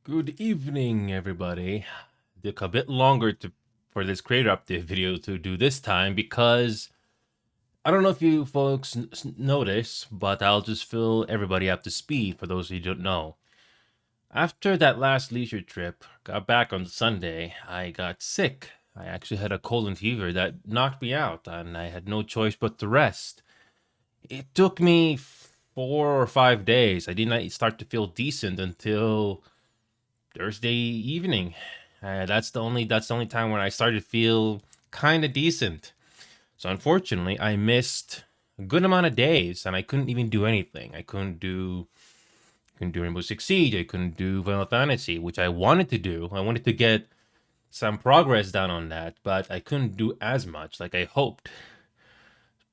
Good evening, everybody. Took a bit longer for this creator update video to do this time because I don't know if you folks notice, but I'll just fill everybody up to speed for those who don't know. After that last leisure trip, got back on Sunday, I got sick. I actually had a cold and fever that knocked me out, and I had no choice but to rest. It took me 4 or 5 days. I did not start to feel decent until Thursday evening. That's the only time when I started to feel kind of decent. So unfortunately, I missed a good amount of days, and I couldn't even do anything. I couldn't do Rainbow Six Siege. I couldn't do Final Fantasy, which I wanted to do. I wanted to get some progress done on that, but I couldn't do as much like I hoped.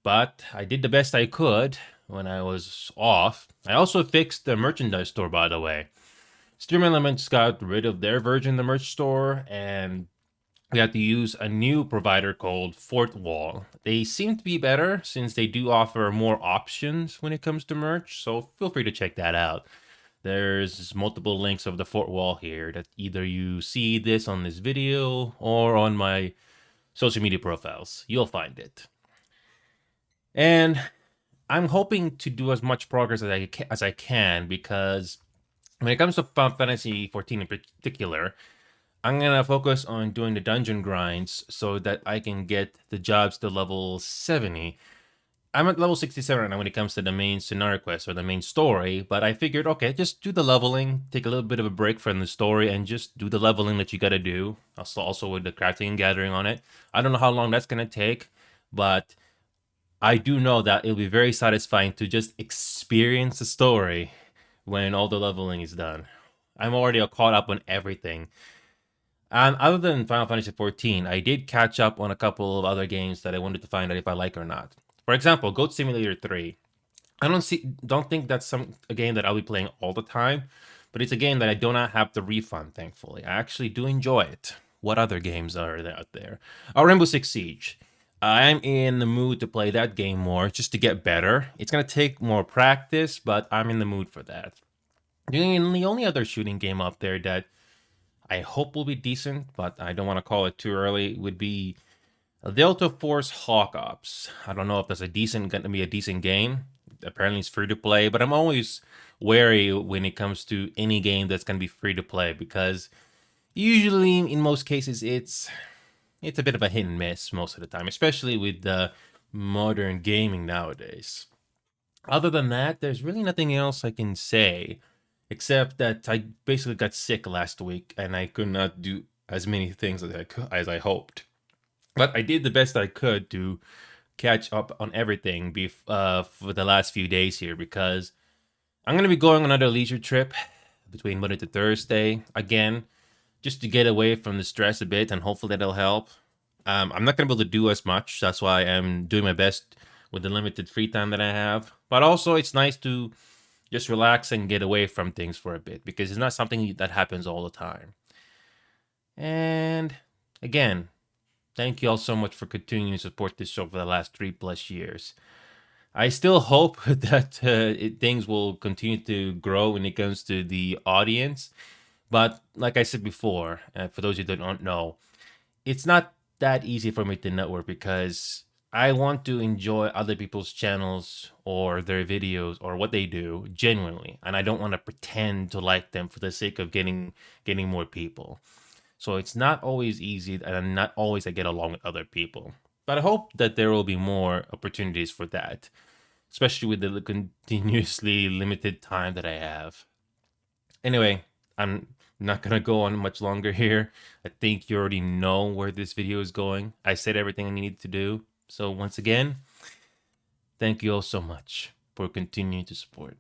But I did the best I could when I was off. I also fixed the merchandise store, by the way. Stream Elements got rid of their version of the merch store, and we had to use a new provider called Fort Wall. They seem to be better since they do offer more options when it comes to merch, so feel free to check that out. There's multiple links of the Fort Wall here that either you see this on this video or on my social media profiles. You'll find it. And I'm hoping to do as much progress as I can because when it comes to Final Fantasy 14 in particular, I'm gonna focus on doing the dungeon grinds so that I can get the jobs to level 70. I'm at level 67 right now when it comes to the main scenario quest or the main story, but I figured, okay, just do the leveling, take a little bit of a break from the story, and just do the leveling that you gotta do. Also with the crafting and gathering on it. I don't know how long that's gonna take, but I do know that it'll be very satisfying to just experience the story when all the leveling is done. I'm already caught up on everything. And other than Final Fantasy 14, I did catch up on a couple of other games that I wanted to find out if I like or not. For example, Goat Simulator 3. I don't think that's a game that I'll be playing all the time, but it's a game that I do not have to refund, thankfully. I actually do enjoy it. What other games are there out there? Rainbow Six Siege. I'm in the mood to play that game more just to get better. It's gonna take more practice, but I'm in the mood for that. The only other shooting game out there that I hope will be decent, but I don't want to call it too early, would be Delta Force Hawk Ops. I don't know if that's going to be a decent game. Apparently it's free to play, but I'm always wary when it comes to any game that's going to be free to play because usually in most cases it's a bit of a hit and miss most of the time, especially with the modern gaming nowadays. Other than that, there's really nothing else I can say, except that I basically got sick last week and I could not do as many things as I hoped. But I did the best I could to catch up on everything for the last few days here because I'm going to be going on another leisure trip between Monday to Thursday again, just to get away from the stress a bit, and hopefully that'll help. I'm not going to be able to do as much. That's why I'm doing my best with the limited free time that I have. But also, it's nice to just relax and get away from things for a bit because it's not something that happens all the time. And again, thank you all so much for continuing to support this show for the last 3+ years. I still hope that things will continue to grow when it comes to the audience. But like I said before, for those of you that don't know, it's not that easy for me to network because I want to enjoy other people's channels or their videos or what they do genuinely, and I don't want to pretend to like them for the sake of getting more people. So it's not always easy, and not always I get along with other people. But I hope that there will be more opportunities for that, especially with the continuously limited time that I have. Anyway, I'm not gonna go on much longer here. I think you already know where this video is going. I said everything I needed to do. So once again, thank you all so much for continuing to support.